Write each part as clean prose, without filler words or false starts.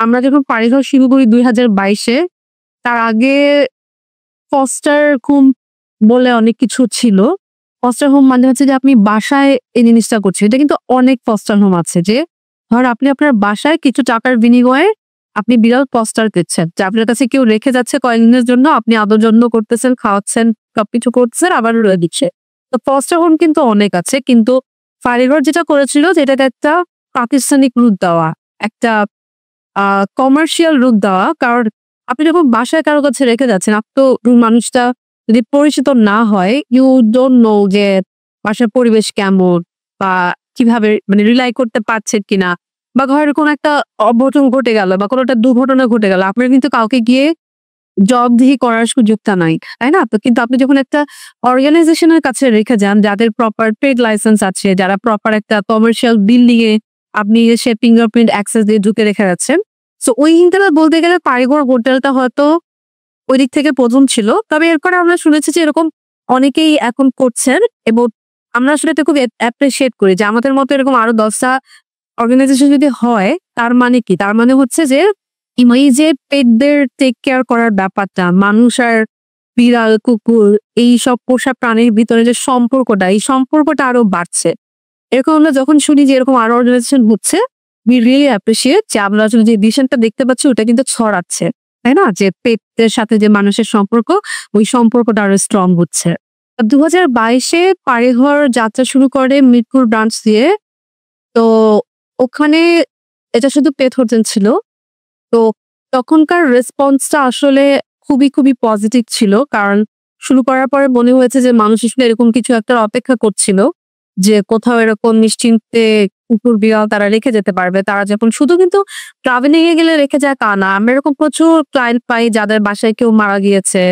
আমরা যখন পাড়িঘর শুরু করি ২০২২-এ, তার আগে ফস্টার হোম বলে অনেক কিছু ছিল। ফস্টার হোম মানে হচ্ছে যে আপনি বাসায় এই জিনিসটা করছেন। এটা কিন্তু অনেক ফস্টার হোম আছে যে ধরেন আপনি আপনার বাসায় কিছু টাকার বিনিময়ে আপনি বিড়াল ফস্টার দিচ্ছেন। যে আপনার কাছে কেউ রেখে যাচ্ছে কয়েকদিনের জন্য, আপনি আদর যত্ন করতেছেন, খাওয়াচ্ছেন, সবকিছু করতেছেন, আবার রয়ে দিচ্ছে। তো ফস্টার হোম কিন্তু অনেক আছে। কিন্তু ফাঁড়িঘর যেটা করেছিল যে এটাকে একটা প্রাতিষ্ঠানিক রূপ দেওয়া, একটা কমার্শিয়াল রূপ দেওয়া। কারণ আপনি যখন বাসায় কারো কাছে রেখে যাচ্ছেন, আপনি তো মানুষটা যদি পরিচিত না হয়, ইউ ডোন্ট নো যে বাসার পরিবেশ কেমন বা কিভাবে মানে রিলাই করতে পারছেন কিনা, বা ঘরের কোনো একটা অঘটন ঘটে গেল বা কোনো একটা দুর্ঘটনা ঘটে গেল, আপনার কিন্তু কাউকে গিয়ে জবাবদিহি করার সুযোগটা নাই, তাই না? তো কিন্তু আপনি যখন একটা অর্গানাইজেশনের কাছে রেখে যান যাদের প্রপার ট্রেড লাইসেন্স আছে, যারা প্রপার একটা কমার্শিয়াল বিল্ডিং এ আপনি এসে ফিঙ্গারপ্রিন্ট অ্যাক্সেস দিয়ে ঢুকে রেখে যাচ্ছেন। সো ওই হিসেবে বলতে গেলে পাড়িঘর হোটেলটা হয়তো ওই দিক থেকে ১ম ছিল। তবে এরপরে আমরা শুনেছি যে এরকম অনেকেই এখন করছেন এবং আমরা আসলে এটা খুব অ্যাপ্রিশিয়েট করি যে আমাদের মতো এরকম আরো ১০ টা অর্গানাইজেশন যদি হয়, তার মানে কি? তার মানে হচ্ছে যে এই যে পেটদের টেক কেয়ার করার ব্যাপারটা, মানুষ আর বিড়াল, কুকুর এইসব পোষা প্রাণীর ভিতরে যে সম্পর্কটা, এই সম্পর্কটা আরো বাড়ছে। এরকম আমরা যখন শুনি যে এরকম আরো অর্গানাইজেশন হচ্ছে, we really appreciate যে আমরা আসলে যে ভিশনটা দেখতে পাচ্ছি ওটা কিন্তু ছড়াচ্ছে। তাই না? যে পেটদের সাথে যে মানুষের সম্পর্ক, ওই সম্পর্কটা আরো স্ট্রং হচ্ছে। ২০২২-এ পাড়িঘর যাত্রা শুরু করে মিরপুর ব্রাঞ্চ দিয়ে। তো ওখানে এটা শুধু পেট হোটেল ছিল। তো তখনকার রেসপন্সটা আসলে খুবই পজিটিভ ছিল। কারণ শুরু করার পরে মনে হয়েছে যে মানুষ আসলে এরকম কিছু একটা অপেক্ষা করছিল। যে কোথাও এরকম নিশ্চিন্তে কুকুর, বিড়াল তারা রেখে যেতে পারবে। তারা যখন শুধু কিন্তু ট্রাভেলিং এ গেলে রেখে যায় তা না। আমরা এরকম প্রচুর ক্লায়েন্ট পাই যাদের বাসায় কেউ মারা গিয়েছে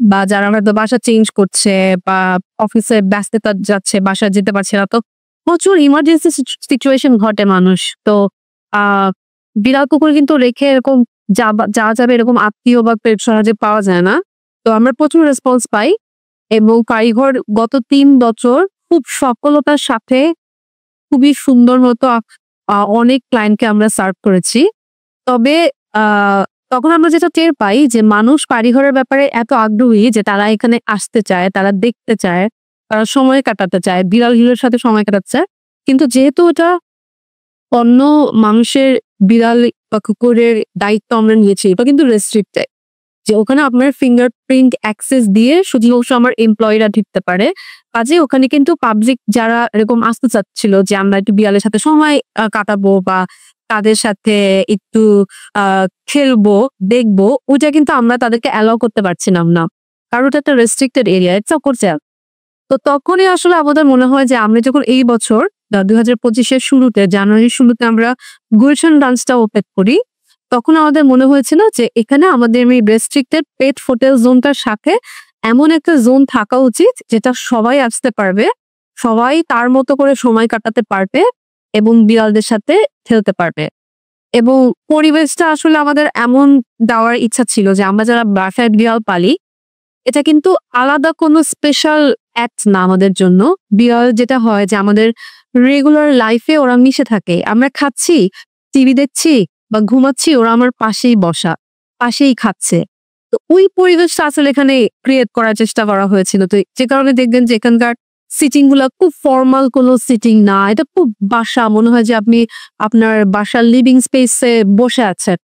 বা যারা হয়তো বাসা চেঞ্জ করছে বা অফিসে ব্যস্ততা যাচ্ছে, বাসায় যেতে পারছে না। তো প্রচুর ইমার্জেন্সি সিচুয়েশন ঘটে মানুষ। তো আ বিড়াল কুকুর কিন্তু রেখে এরকম যাওয়া যাবে এরকম আত্মীয় বা পেট সহজে পাওয়া যায় না। তো আমরা প্রচুর রেসপন্স পাই এবং কারিগর গত ৩ বছর খুব সফলতার সাথে খুবই সুন্দর মতো অনেক ক্লায়েন্টকে আমরা সার্ভ করেছি। তবে আ তখন আমরা যেটা টের পাই যে মানুষ বাড়িঘরের ব্যাপারে এত আগ্রহী যে তারা এখানে আসতে চায়, তারা দেখতে চায়, তারা সময় কাটাতে চায়, বিড়ালগুলোর সাথে সময় কাটাতে চায়। কিন্তু যেহেতু এটা অন্য মানুষের বিড়াল বা কুকুরের দায়িত্ব আমরা নিয়েছি, এটা কিন্তু রেস্ট্রিক্টেড। যে ওখানে আপনার ফিঙ্গারপ্রিন্ট অ্যাক্সেস দিয়ে শুধুমাত্র আমার এমপ্লয়িরা ঢুকতে পারে। কাজেই ওখানে কিন্তু পাবলিক যারা এরকম আসতে চাচ্ছিল যে আমরা একটু বিড়ালের সাথে সময় কাটাবো বা তাদের সাথে একটু আ খেলবো, দেখবো, ওইটা কিন্তু আমরা তাদেরকে অ্যালাও করতে পারছিলাম না। কারণ ওটা একটা restricted area, it's a hotel. তো তখনই আসলে আমাদের মনে হয় যে আমরা যখন এই বছর ২০২৫ এর শুরুতে, জানুয়ারির শুরুতে আমরা গুলশান ব্রাঞ্চটা ওপেন করি, তখন আমাদের মনে হয়েছিল যে এখানে আমাদের এই রেস্ট্রিক্টেড পেট হোটেল জোনটার সাথে এমন একটা জোন থাকা উচিত যেটা সবাই আসতে পারবে, সবাই তার মতো করে সময় কাটাতে পারবে এবং বিড়ালদের সাথে খেলতে পারবে। এবং পরিবেশটা আসলে আমাদের এমন দেওয়ার ইচ্ছা ছিল যে আমরা যারা বাসায় বিড়াল পালি, এটা কিন্তু আলাদা কোনো স্পেশাল অ্যাক্ট না আমাদের জন্য। বিড়াল যেটা হয় যে আমাদের রেগুলার লাইফে ওরা মিশে থাকে। আমরা খাচ্ছি, টিভি দেখছি বা ঘুমাচ্ছি, ওরা আমার পাশেই বসা, পাশেই খাচ্ছে। তো ওই পরিবেশটা আসলে এখানে ক্রিয়েট করার চেষ্টা করা হয়েছিল। তো যে কারণে দেখবেন যে এখানকার সিটিং গুলা খুব ফরমাল কোনো সিটিং না। এটা খুব বাসা। মনে হয় যে আপনি আপনার বাসার লিভিং স্পেসে বসে আছেন।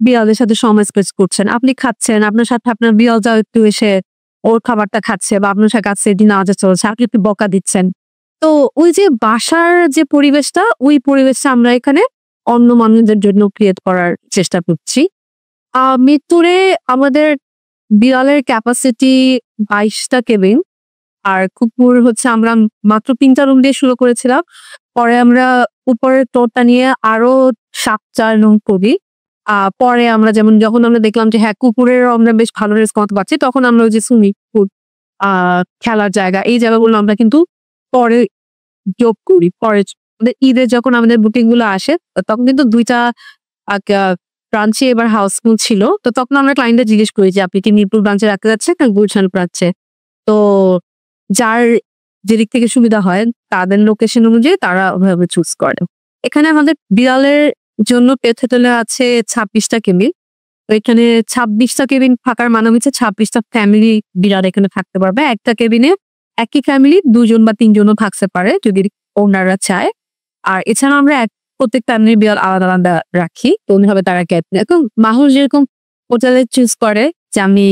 বিড়ালের সাথে সময় স্পেন্ড করছেন। আপনি খাচ্ছেন, আপনার সাথে আপনার বিড়ালটাও একটু এসে ওর খাবারটা খাচ্ছে বা আপনার সাথে কাছে ডিনার আওয়াজ চলছে, আপনি একটু বকা দিচ্ছেন। তো ওই যে বাসার যে পরিবেশটা, ওই পরিবেশটা আমরা এখানে অন্য মানুষদের জন্য ক্রিয়েট করার চেষ্টা করছি। মিরপুরে আমাদের বিড়ালের ক্যাপাসিটি ২২ টা কেবিন। আর কুকুর হচ্ছে আমরা মাত্র ৩ টা রুম দিয়ে শুরু করেছিলাম। পরে আমরা উপরের ফ্লোরটা নিয়ে আরো ৭ টা রুম করি। পরে আমরা যেমন যখন আমরা দেখলাম যে হ্যাঁ, কুকুরেরও আমরা বেশ ভালো রেসপন্স পাচ্ছি, তখন আমরা ওই যে সুইমিং পুল, আ খেলার জায়গা, এই জায়গাগুলো আমরা কিন্তু পরে যোগ করি। পরে আমাদের ঈদে যখন আমাদের বুকিং গুলো আসে, তখন কিন্তু ২ টা আ কা ব্রাঞ্চে এবার হাউসফুল ছিল। তো তখন আমরা ক্লায়েন্টদের জিজ্ঞেস করি যে, "আপনি কি মিরপুর ব্রাঞ্চে রাখতে চাচ্ছেন না গুলশান ব্রাঞ্চে?" তো যার যেদিক থেকে সুবিধা হয় তাদের লোকেশন অনুযায়ী তারা ওভাবে চুজ করে। এখানে আমাদের বিড়ালের জন্য পেট হোটেলে আছে 26টা কেবিন। তো এখানে 26টা কেবিন থাকার মানে হচ্ছে 26টা ফ্যামিলি বিড়াল এখানে থাকতে পারবে। একটা কেবিনে একই ফ্যামিলি 2 জন বা 3 জনও থাকতে পারে যদি ওনাররা চায়। আর এছাড়া আমরা প্রত্যেক ফ্যামিলির বিড়াল আলাদা, আলাদা রাখি। তো অমনিভাবে তারা এখন মানুষ যেরকম হোটেলে চুজ করে যে আমি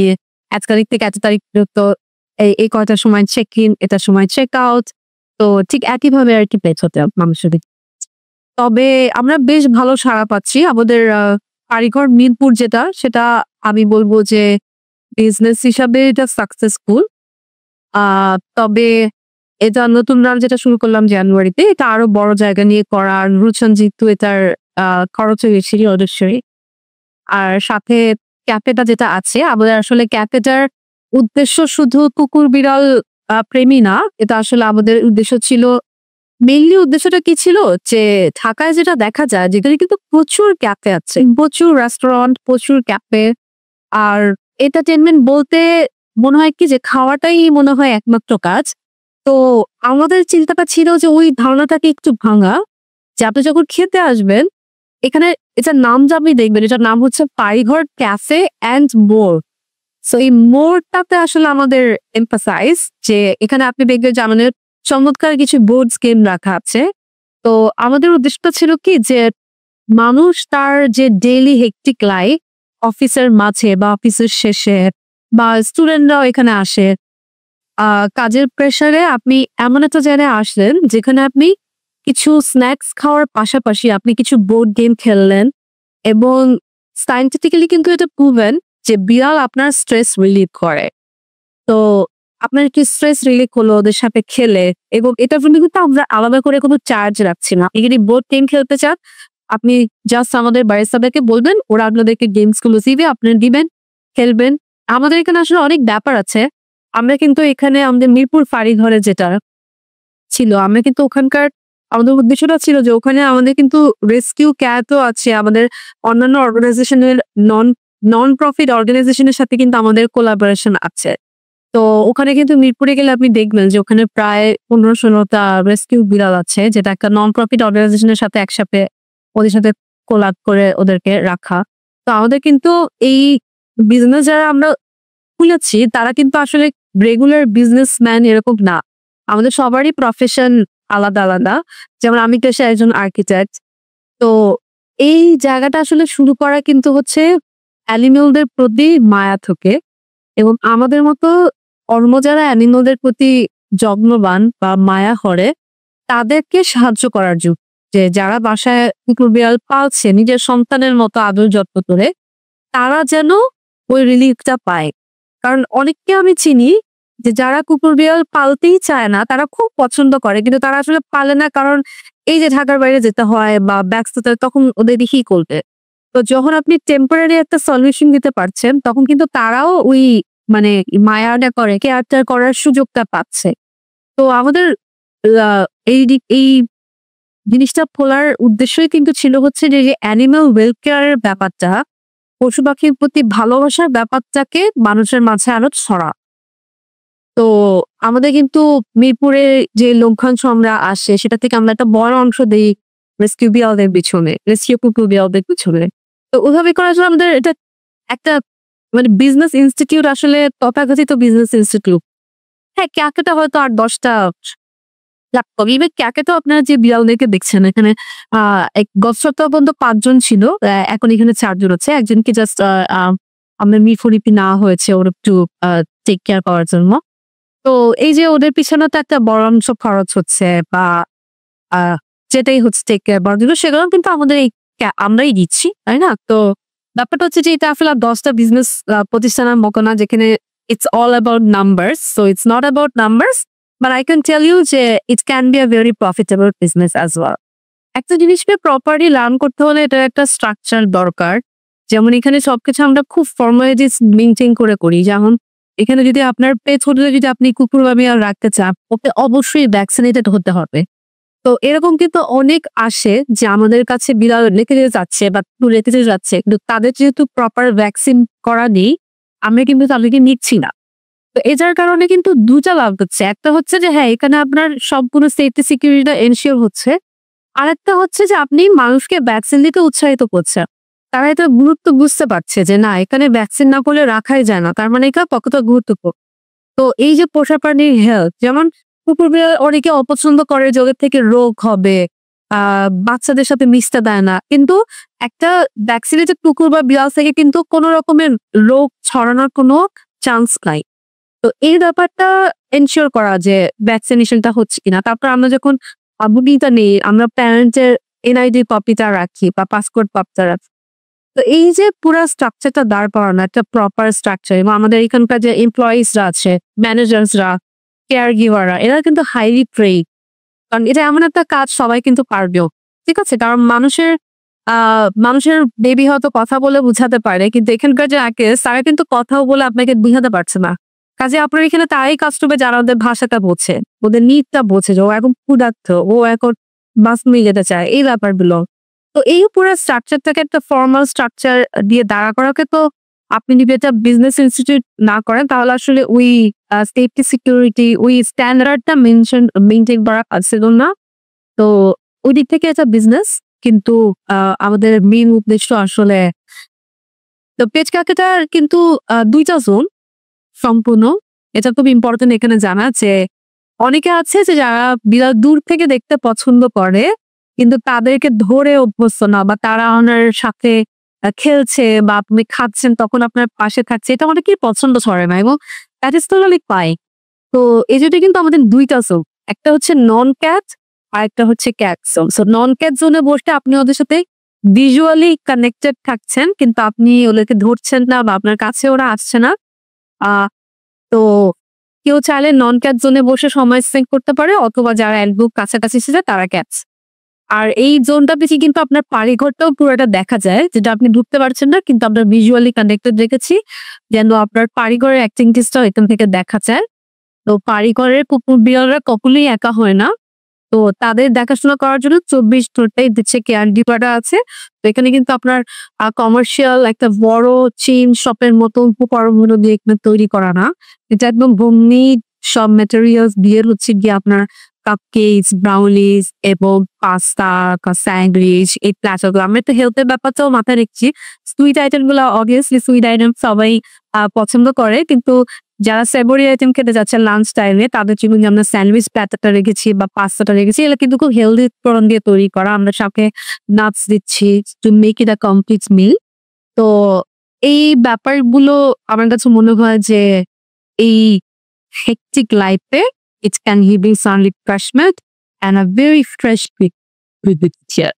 এত তারিখ থেকে এত তারিখ পর্যন্ত এই কয়টার সময় চেক ইন, এটার সময় চেক আউট। তো ঠিক একইভাবে আরকি পেট হোটেল মানুষের। তবে আমরা বেশ ভালো সাড়া পাচ্ছি। আমাদের কারিগর মিরপুর যেটা, সেটা আমি বলব যে বিজনেস হিসাবে এটা সাকসেসফুল। আ তবে এটা নতুন রান যেটা শুরু করলাম জানুয়ারিতে, এটা আরো বড় জায়গা নিয়ে করা। আর রুশন যেহেতু এটার খরচও বেশি অবশ্যই। আর সাথে ক্যাফেটা যেটা আছে, আমাদের আসলে ক্যাফেটার উদ্দেশ্য শুধু কুকুর বিড়াল প্রেমী না। এটা আসলে আমাদের উদ্দেশ্য ছিল, মেইনলি উদ্দেশ্যটা কি ছিল যে ঢাকায় যেটা দেখা যায় যেখানে কিন্তু প্রচুর ক্যাফে আছে, প্রচুর রেস্টুরেন্ট, প্রচুর ক্যাফে। আর এন্টারটেইনমেন্ট বলতে মনে হয় কি যে খাওয়াটাই মনে হয় একমাত্র কাজ। তো আমাদের চিন্তাটা ছিল যে ওই ধারণাটাকে একটু ভাঙা, যে আপনি যখন খেতে আসবেন এখানে, এটার নাম যা আপনি দেখবেন, এটার নাম হচ্ছে পাইঘর ক্যাফে অ্যান্ড মোর। সো এই মোরটাতে আসলে আমাদের এমফাসাইজ যে এখানে আপনি দেখবেন যে আমাদের চমৎকার কিছু বোর্ডস গেম রাখা আছে। তো আমাদের উদ্দেশ্যটা ছিল কি যে মানুষ তার যে ডেইলি হেক্টিক লাইফ, অফিসের মাঝে বা অফিসের শেষে বা স্টুডেন্টরাও এখানে আসে, কাজের প্রেসারে আপনি এমন একটা জায়গায় আসলেন যেখানে আপনি কিছু স্ন্যাক্স খাওয়ার পাশাপাশি আপনি কিছু বোর্ড গেম খেললেন। এবং সায়েন্টিফিক্যালি কিন্তু এটা প্রুভেন যে বিড়াল আপনার স্ট্রেস রিলিভ করে। তো আপনার কি স্ট্রেস রিলিভ হলো ওদের সাথে খেলে, এবং এটার জন্য কিন্তু আমরা আলাদা করে কোনো চার্জ রাখছি না। আপনি যদি বোর্ড গেম খেলতে চান, আপনি জাস্ট আমাদের বারিস্তাদেরকে বলবেন, ওরা আপনাদেরকে গেমস গুলো দিবে, আপনি দিবেন, খেলবেন। আমাদের এখানে আসলে অনেক ব্যাপার আছে। আমরা কিন্তু এখানে আমাদের মিরপুর ফাঁড়িঘরে যেটা ছিল, আমরা কিন্তু ওখানকার আমাদের উদ্দেশ্যটা ছিল যে ওখানে আমাদের কিন্তু রেস্কিউ ক্যাটও আছে। আমাদের অন্যান্য অর্গানাইজেশনের নন নন প্রফিট অর্গানাইজেশনের সাথে কিন্তু আমাদের কোলাবোরেশন আছে। তো ওখানে কিন্তু মিরপুরে গেলে আপনি দেখবেন যে ওখানে প্রায় 15-16টা রেস্কিউ বিড়াল আছে, যেটা একটা নন প্রফিট অর্গানাইজেশনের সাথে একসাথে ওদের সাথে কোলাব করে ওদেরকে রাখা। তো আমাদের কিন্তু এই বিজনেস যারা আমরা খুলেছি তারা কিন্তু আসলে রেগুলার বিজনেসম্যান এরকম না। আমাদের সবারই প্রফেশন আলাদা, আলাদা। যেমন আমি পেশায় একজন আর্কিটেক্ট। তো এই জায়গাটা আসলে শুরু করা কিন্তু হচ্ছে অ্যানিমেলদের প্রতি মায়া থেকে, এবং আমাদের মতো যারা অ্যানিমেলদের প্রতি যত্নবান বা মায়া করে তাদেরকে সাহায্য করার যুগ। যে যারা বাসায় কুকুর বিড়াল পালছে নিজের সন্তানের মতো আদর যত্ন করে, তারা যেন ওই রিলিফটা পায়। কারণ অনেককে আমি চিনি যে যারা কুকুর বিড়াল পালতেই চায় না, তারা খুব পছন্দ করে কিন্তু তারা আসলে পালে না, কারণ এই যে ঢাকার বাইরে যেতে হয় বা ব্যস্ততা, তখন ওদের দেখেই করবে। তো যখন আপনি টেম্পোরারি একটা সলিউশন দিতে পারছেন, তখন কিন্তু তারাও ওই মানে মায়াটা করে, কেয়ারটা করার সুযোগটা পাচ্ছে। তো আমাদের এই জিনিসটা খোলার উদ্দেশ্যই কিন্তু ছিল হচ্ছে যে অ্যানিমাল ওয়েলফেয়ারের ব্যাপারটা, পশু পাখির প্রতি ভালোবাসার ব্যাপারটাকে মানুষের মাঝে আরো ছড়া। তো আমাদের কিন্তু মিরপুরে যে লভ্যাংশ আমরা আসে সেটা থেকে আমরা একটা বড় অংশ দেই রেস্কিউ বিড়ালদের পিছনে, রেস্কিউ কুকুর বিড়ালদের পিছনে। তো ওভাবে করার জন্য আমাদের এটা একটা মানে বিজনেস ইনস্টিটিউট, আসলে তথাকথিত বিজনেস ইনস্টিটিউট। হ্যাঁ, ক্যাকেটা হয়তো ৮-১০টা লাগবে। ইভেন ক্যাকেটাও আপনারা যে বিড়ালদেরকে দেখছেন এখানে, গত সপ্তাহ পর্যন্ত ৫ জন ছিল। এখন এখানে ৪ জন আছে। একজনকে জাস্ট আমাদের মিরফরিপি নেওয়া হয়েছে ওর একটু টেক কেয়ার করার জন্য। তো এই যে ওদের পিছনে তো একটা বড় অংশ খরচ হচ্ছে, বা আ যেটাই হচ্ছে টেক কেয়ার করার জন্য, সেগুলো কিন্তু আমাদের এই আমরাই দিচ্ছি, তাই না? তো ব্যাপারটা হচ্ছে যে এটা আসলে ১০টা বিজনেস প্রতিষ্ঠানের মতো না যেখানে it's all about numbers. So it's not about numbers, but I can tell you যে it can be a very profitable business as well. একটা জিনিসকে প্রপারলি রান করতে হলে এটার একটা স্ট্রাকচার দরকার। যেমন এখানে সবকিছু আমরা খুব ফর্মালিটিস মেইনটেইন করে করি। যেমন এখানে যদি আপনার পেট হোটেলে যদি আপনি কুকুর বা বিড়াল রাখতে চান, ওকে অবশ্যই ভ্যাকসিনেটেড হতে হবে। তো এরকম কিন্তু অনেক আসে যে আমাদের কাছে বিড়াল রেখে যেতে যাচ্ছে বা কুকুর রেখে যেতে যাচ্ছে, কিন্তু তাদের যেহেতু প্রপার ভ্যাকসিন করা নেই, আমরা কিন্তু তাদেরকে নিচ্ছি না। তো এটার কারণে কিন্তু ২টা লাভ হচ্ছে। একটা হচ্ছে যে হ্যাঁ, এখানে আপনার সম্পূর্ণ সেফটি সিকিউরিটিটা এনশিওর হচ্ছে। আরেকটা হচ্ছে যে আপনি মানুষকে ভ্যাকসিন দিতে উৎসাহিত করছেন। তারা এটা গুরুত্ব বুঝতে পারছে যে না এখানে ভ্যাকসিন না করলে রাখাই যায় না। তার মানে এটা কতটা গুরুত্বপূর্ণ। তো এই যে পোষা প্রাণীর হেলথ যেমন কুকুর বিড়াল অনেকে অপছন্দ করে যে ওদের থেকে রোগ হবে, বাচ্চাদের সাথে মিশতে দেয় না। কিন্তু একটা ভ্যাকসিনেটেড কুকুর বা বিড়াল থেকে কিন্তু কোন রকমের রোগ ছড়ানোর কোনো চান্স নাই। তো এই ব্যাপারটা এনশিওর করা যে ভ্যাকসিনেশনটা হচ্ছে কিনা। তারপর আমরা যখন বুকিংটা নেই, আমরা প্যারেন্টের এনআইডি কপিটা রাখি বা পাসপোর্ট কপিটা রাখি। তো এই যে পুরা স্ট্রাকচারটা দাঁড় করানো একটা প্রপার স্ট্রাকচার এবং আমাদের এখানকার যে এমপ্লয়িজরা আছে, ম্যানেজার্সরা, কেয়ার গিভাররা এরা কিন্তু হাইলি ট্রেইনড। কারণ এটা এমন একটা কাজ সবাই কিন্তু পারবেও। ঠিক আছে? কারণ মানুষের বেবি হয়তো কথা বলে বুঝাতে পারে। কিন্তু এখানকার যে আঙ্কেলস তারা কিন্তু কথাও বলে আপনাকে বুঝাতে পারছে না। কাজেই আপনার এখানে তারাই কাজ করবে যারা ওদের ভাষাটা বোঝে, ওদের নিডটা বোঝে যে ও এখন ক্ষুধার্ত, ও এখন মাছ নিয়ে যেতে চায়, এই ব্যাপারগুলো। তো এই পুরো স্ট্রাকচারটাকে একটা ফর্মাল স্ট্রাকচার দিয়ে দাঁড়া করাকে তো আপনি যদি এটা বিজনেস ইনস্টিটিউট না করেন তাহলে আসলে ওই সেফটি সিকিউরিটি ওই স্ট্যান্ডার্ডটা মেনটেন করা পসিবল না। তো ওই দিক থেকে এটা বিজনেস কিন্তু আমাদের মেইন উদ্দেশ্য আসলে তো পেজ কাকেটার কিন্তু ২ টা জোন সম্পূর্ণ। এটা খুব ইম্পর্টেন্ট এখানে জানা যে অনেকে আছে যে যারা বিড়াল দূর থেকে দেখতে পছন্দ করে কিন্তু তাদেরকে ধরে অভ্যস্ত না বা তারা ওনার সাথে খেলছে বা আপনি খাচ্ছেন তখন আপনার পাশে থাকছে এটা অনেকেই পছন্দ করে না এবং দ্যাট ইজ টোটালি ফাইন। তো এই জন্য কিন্তু আমাদের ২ টা জোন। একটা হচ্ছে নন ক্যাট আর একটা হচ্ছে ক্যাট জোন। সো নন ক্যাট জোনে বসলে আপনি ওদের সাথে ভিজুয়ালি কানেক্টেড থাকছেন কিন্তু আপনি ওদেরকে ধরছেন না বা আপনার কাছে ওরা আসছে না। আ তো কেউ চাইলে নন ক্যাট জোনে বসে সময় স্পেন্ড করতে পারে অথবা যারা একদম কাছাকাছি এসেছে তারা ক্যাটস। আর এই জোনটা বেশি কিন্তু আপনার বাড়িঘরটাও পুরোটা দেখা যায় যেটা আপনি ঢুকতে পারছেন না কিন্তু আমরা ভিজুয়ালি কানেক্টেড রেখেছি যেন আপনার বাড়িঘরের অ্যাক্টিভিটিসটাও এখান থেকে দেখা যায়। তো বাড়িঘরের কুকুর বিড়ালরা কখনোই একা হয় না। তো তাদের দেখাশোনা করার জন্য ২৪ ঘন্টাই দিচ্ছে কেয়ার গিভাররা আছে। তো এখানে কিন্তু আপনার কমার্শিয়াল একটা বড় চেইন শপের মতো উপকরণগুলো দিয়ে এখানে তৈরি করা না। এটা একদম হোমমেড সব ম্যাটেরিয়ালস দিয়ে হচ্ছে গিয়ে আপনার কাপকেকস, ব্রাউনিজ এবং পাস্তা, স্যান্ডউইচ এই প্ল্যাটারগুলো। আমরা একটু হেলথ এর ব্যাপারটাও মাথায় রেখেছি। সুইট আইটেম গুলো অবভিয়াসলি সুইট আইটেম সবাই পছন্দ করে। কিন্তু যারা সেভরি আইটেম খেতে যাচ্ছেন লাঞ্চ টাইমে তাদের জন্য যে আমরা স্যান্ডউইচ প্ল্যাটারটা রেখেছি বা পাস্তাটা রেখেছি এগুলো কিন্তু খুব হেলদি উপকরণ দিয়ে তৈরি করা। আমরা সাথে নাটস দিচ্ছি to make it a complete meal. তো এই ব্যাপারগুলো আমার কাছে মনে হয় যে এই hectic life it can give you some refreshment and a very fresh with the chair.